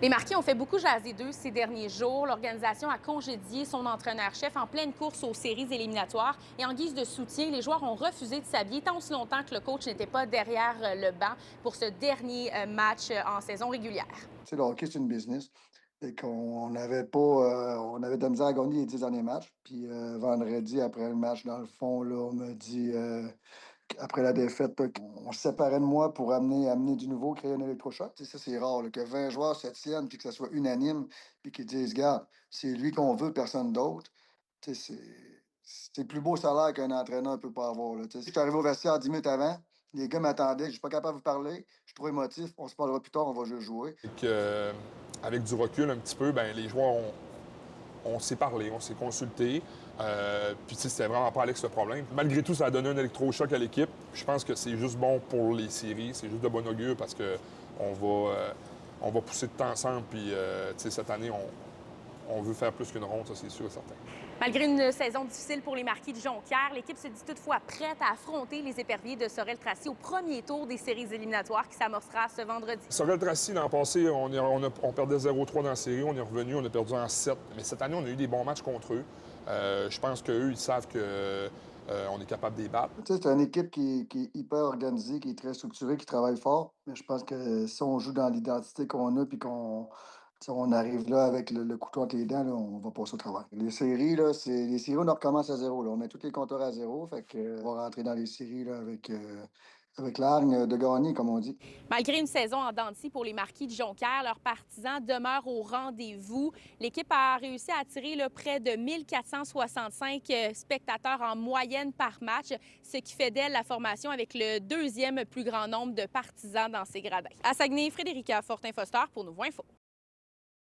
Les Marquis ont fait beaucoup jaser d'eux ces derniers jours. L'organisation a congédié son entraîneur-chef en pleine course aux séries éliminatoires. Et en guise de soutien, les joueurs ont refusé de s'habiller tant aussi longtemps que le coach n'était pas derrière le banc pour ce dernier match en saison régulière. Tu sais, le hockey, c'est une business. Et qu'on n'avait pas. On avait de la misère à gagner les 10 derniers matchs. Puis vendredi, après le match, dans le fond, là, on m'a dit, après la défaite, là, on se séparait de moi pour amener du nouveau, créer un électrochoc. Tu sais, ça, c'est rare, là, que 20 joueurs se tiennent, puis que ça soit unanime, puis qu'ils disent, regarde, c'est lui qu'on veut, personne d'autre. Tu sais, c'est le plus beau salaire qu'un entraîneur ne peut pas avoir. Là. Tu sais, je suis arrivé au vestiaire 10 minutes avant. Les gars m'attendaient, je suis pas capable de vous parler, je suis trop émotif, on se parlera plus tard, on va juste jouer. Et que, avec du recul un petit peu, ben, les joueurs on s'est parlé, on s'est consulté. Puis c'était vraiment pas Alex le problème. Malgré tout, ça a donné un électrochoc à l'équipe. Je pense que c'est juste bon pour les séries, c'est juste de bon augure parce que on va pousser de temps ensemble. Puis cette année, on veut faire plus qu'une ronde, ça c'est sûr et certain. Malgré une saison difficile pour les Marquis de Jonquière, l'équipe se dit toutefois prête à affronter les éperviers de Sorel-Tracy au premier tour des séries éliminatoires qui s'amorcera ce vendredi. Sorel-Tracy, l'an passé, on perdait 0-3 dans la série, on est revenu, on a perdu en 7. Mais cette année, on a eu des bons matchs contre eux. Je pense qu'eux, ils savent qu'on est capable de les battre. Tu sais, c'est une équipe qui est hyper organisée, qui est très structurée, qui travaille fort. Mais je pense que si on joue dans l'identité qu'on a, puis qu'on tu sais, on arrive là avec le couteau entre les dents, là, on va passer au travail. Les séries, là, les séries, on recommence à zéro. Là. On met tous les compteurs à zéro. Fait que, on va rentrer dans les séries là, avec l'argne de gagner, comme on dit. Malgré une saison en dents de scie pour les Marquis de Jonquière, leurs partisans demeurent au rendez-vous. L'équipe a réussi à attirer là, près de 1465 spectateurs en moyenne par match, ce qui fait d'elle la formation avec le deuxième plus grand nombre de partisans dans ces gradins. À Saguenay, Frédérica Fortin-Foster pour Nouveau Info.